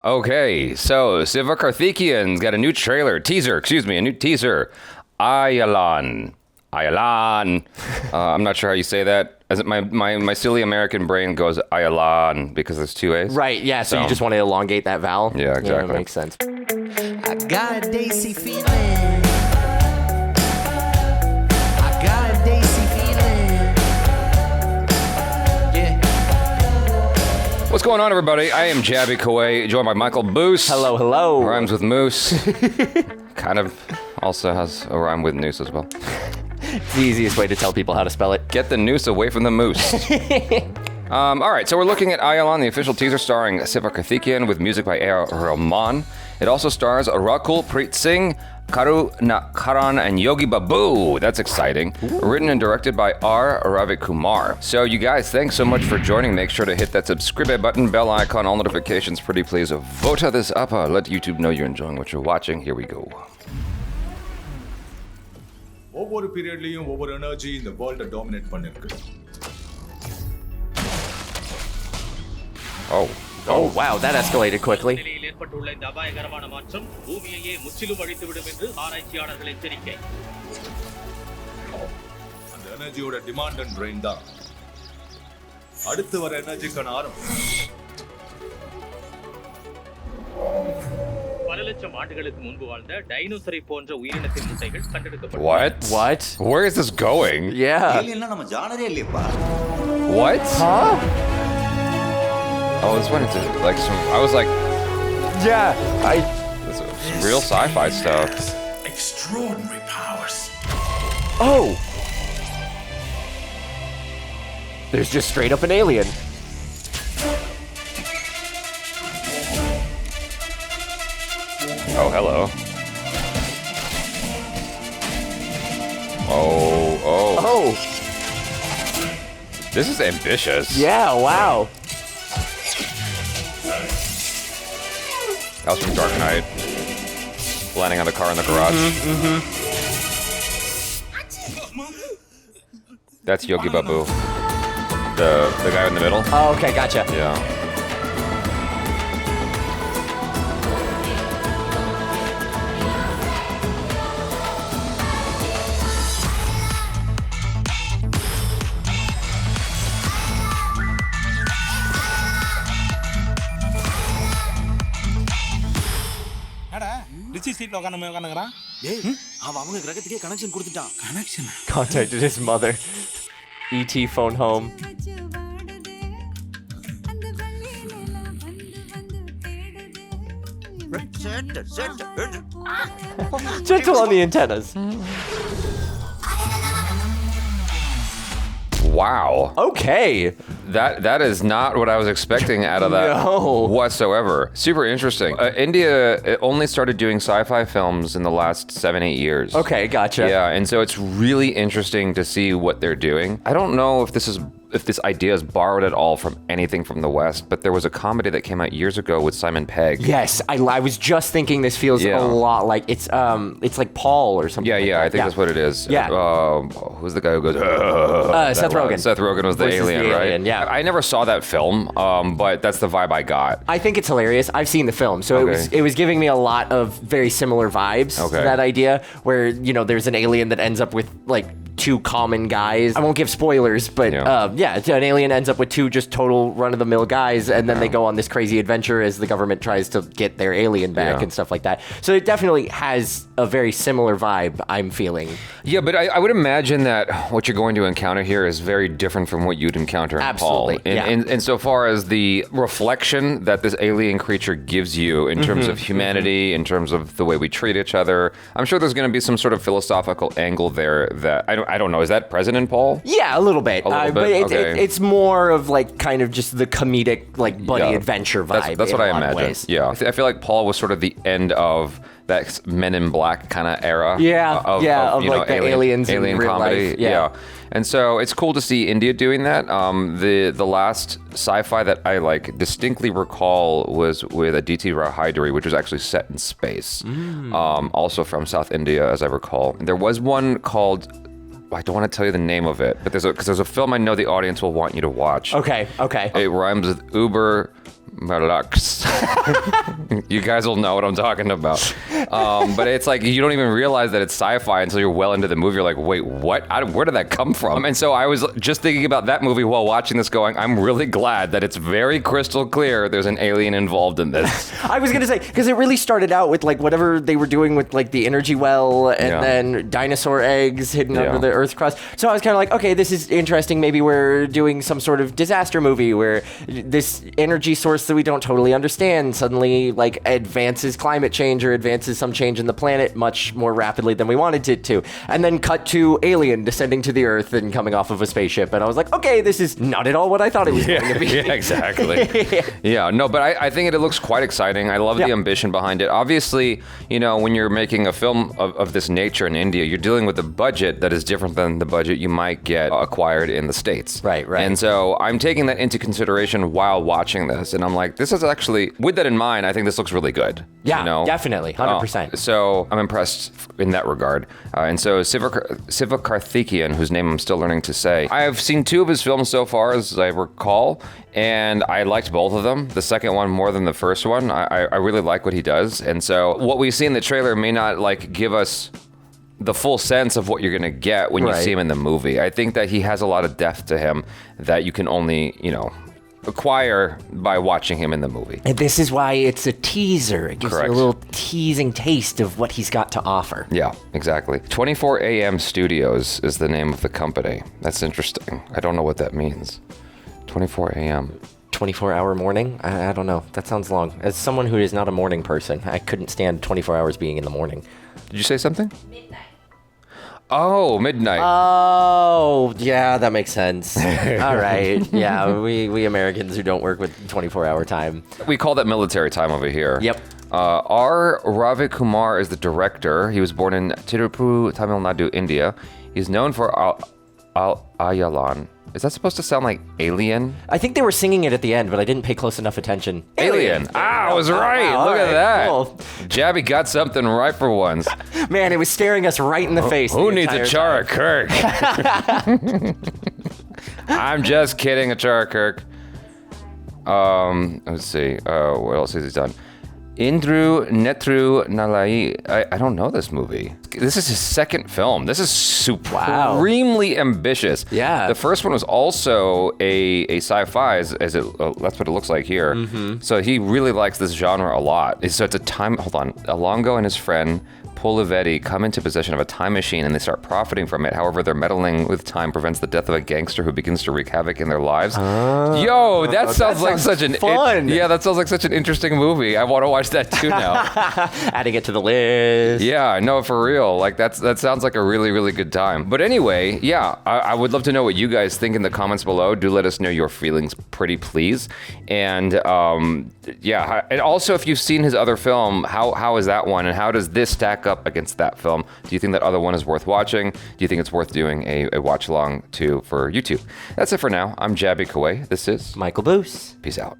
Okay, so Sivakarthikeyan's got a new teaser. AYALAAN. AYALAAN. I'm not sure how you say that. As my silly American brain goes AYALAAN because there's two A's. Right, yeah, so you just want to elongate that vowel? Yeah, exactly. Yeah, makes sense. I got a Daisy feeling. I got a Daisy feeling. Yeah. What's going on, everybody? I am Jabby Kaway, joined by Michael Boos. Hello, hello. Rhymes with moose. Kind of also has a rhyme with noose as well. It's the easiest way to tell people how to spell it. Get the noose away from the moose. All right, so we're looking at AYALAAN, the official teaser starring Sivakarthikeyan with music by A.R.Rahman. It also stars Rakul, Preet, Singh, Karan, and Yogi Babu. That's exciting. Ooh. Written and directed by R.Ravikumar. So you guys, thanks so much for joining. Make sure to hit that subscribe button, bell icon, all notifications. Pretty please vote this up. Let YouTube know you're enjoying what you're watching. Here we go. ஒவ்வொரு பீரியட்லயும் ஒவ்வொரு energy இந்த வேர்ல்ட dominate பண்ணிருக்கு. Oh, wow, that escalated quickly. ஏற்பட்டுள்ள இந்த அபாயகரமான மாற்றம் பூமியையே முற்றிலும் அழித்துவிடும் என்று ஆராய்ச்சியாளர்கள் எச்சரிக்கை. அந்த எனர்ஜியோட டிமாண்ட் அண்ட் ரெயின் தான் அடுத்து வர எனர்ஜிக்கான ஆரம்பம். பல லட்சம் ஆண்டுகளுக்கு முன்பு வாழ்ந்த டைனோசரை போன்ற உயிரினத்தின் முட்டைகள் கண்டெடுக்கப்பட்டன. What? Where is this going? Yeah. ஏலியன்னா நம்ம ஜானரே இல்லையப்பா. What? Huh? Oh, this went into like some. I was like, Yeah, this is real sci-fi stuff. Extraordinary powers. Oh! There's just straight up an alien. Oh, hello. Oh. This is ambitious. Yeah, wow. That was from Dark Knight. Landing on the car in the garage. That's Yogi Babu. The guy in the middle. Oh, okay, gotcha. Yeah. Richie சீட்ல உட்காந்துக்கிறான். டேய், அவன் அவங்க கிரகத்துக்கே connection கொடுத்துட்டான். Connection. Contacted his mother. ET phone home. Gentle on the antennas. Wow. Okay. That is not what I was expecting out of that whatsoever. Super interesting. India only started doing sci-fi films in the last 7-8 years. Okay, gotcha. Yeah, and so it's really interesting to see what they're doing. I don't know if this idea is borrowed at all from anything from the West, but there was a comedy that came out years ago with Simon Pegg. Yes, I was just thinking this feels a lot like it's like Paul or something. Yeah, like I think that's what it is. Yeah. Who's the guy who goes? Seth Rogen. Seth Rogen was the alien, right? Yeah. I never saw that film, but that's the vibe I got. I think it's hilarious. I've seen the film, so it was giving me a lot of very similar vibes to that idea, where there's an alien that ends up with like two common guys. I won't give spoilers, but an alien ends up with two just total run-of-the-mill guys, and then they go on this crazy adventure as the government tries to get their alien back and stuff like that. So it definitely has a very similar vibe, I'm feeling. Yeah, but I would imagine that what you're going to encounter here is very different from what you'd encounter in Absolutely, Paul. And so far as the reflection that this alien creature gives you in terms of humanity, in terms of the way we treat each other, I'm sure there's going to be some sort of philosophical angle there that I don't know. Is that present in Paul? Yeah, a little bit. But it's more of like kind of just the comedic like buddy adventure vibe. That's what I imagine. Ways. Yeah, I feel like Paul was sort of the end of that Men in Black kind of era. Of like the aliens in real comedy. Life. Yeah. And so it's cool to see India doing that. The last sci-fi that I like distinctly recall was with Aditi Roy Hydari, which was actually set in space. Also from South India, as I recall. There was one called I don't want to tell you the name of it, but there's a film I know the audience will want you to watch. Okay. It rhymes with Uber, Malux. You guys will know what I'm talking about. But it's like you don't even realize that it's sci-fi until you're well into the movie. You're like, wait, what? Where did that come from? And so I was just thinking about that movie while watching this going, I'm really glad that it's very crystal clear there's an alien involved in this. I was going to say, because it really started out with like whatever they were doing with like the energy well and then dinosaur eggs hidden under the Earth's crust. So I was kind of like, okay, this is interesting. Maybe we're doing some sort of disaster movie where this energy source that we don't totally understand suddenly like advances climate change or advances some change in the planet much more rapidly than we wanted it to. And then cut to alien descending to the Earth and coming off of a spaceship. And I was like, okay, this is not at all what I thought it was going to be. Yeah, exactly. No, but I think it looks quite exciting. I love the ambition behind it. Obviously, you know, when you're making a film of this nature in India, you're dealing with a budget that is different than the budget you might get acquired in the States. Right. And so I'm taking that into consideration while watching this. And I'm like, this is actually, with that in mind, I think this looks really good. Yeah, you know? definitely. 100%. So I'm impressed in that regard. And so Sivakarthikeyan, whose name I'm still learning to say, I've seen 2 of his films so far, as I recall, and I liked both of them. The second one more than the first one. I really like what he does. And so what we see in the trailer may not like give us the full sense of what you're going to get when you see him in the movie. I think that he has a lot of depth to him that you can only, you know, acquire by watching him in the movie. And this is why it's a teaser. It gives you a little teasing taste of what he's got to offer. Yeah, exactly. 24 AM Studios is the name of the company. That's interesting. I don't know what that means. 24 AM. 24-hour morning? I don't know. That sounds long. As someone who is not a morning person, I couldn't stand 24 hours being in the morning. Did you say something? Midnight. Oh, midnight. Oh, yeah, that makes sense. All right. Yeah, we Americans who don't work with 24-hour time. We call that military time over here. Yep. R.Ravikumar is the director. He was born in Tirupur, Tamil Nadu, India. He's known for AYALAAN. Is that supposed to sound like Alien? I think they were singing it at the end, but I didn't pay close enough attention. Alien. I was right. Look at that. Cool. Jabby got something right for once. Man, it was staring us right in the face. Who needs a Chara Kirk? I'm just kidding, a Chara Kirk. Let's see. What else has he done? Indru Netru Nalai. I don't know this movie. This is his second film. This is supremely ambitious. Yeah. The first one was also a sci-fi, as that's what it looks like here. Mm-hmm. So he really likes this genre a lot. So it's Alongo and his friend Polivetti come into possession of a time machine and they start profiting from it. However, their meddling with time prevents the death of a gangster who begins to wreak havoc in their lives. Yo, that sounds like such an fun. That sounds like such an interesting movie. I want to watch that too now. Adding it to the list. Yeah, no, for real. Like that sounds like a really, really good time. But anyway, yeah, I would love to know what you guys think in the comments below. Do let us know your feelings, pretty please. And and also if you've seen his other film, how is that one, and how does this stack up against that film? Do you think that other one is worth watching? Do you think it's worth doing a watch along to for YouTube? That's it for now. I'm Jabby Kawai. This is Michael Boos. Peace out.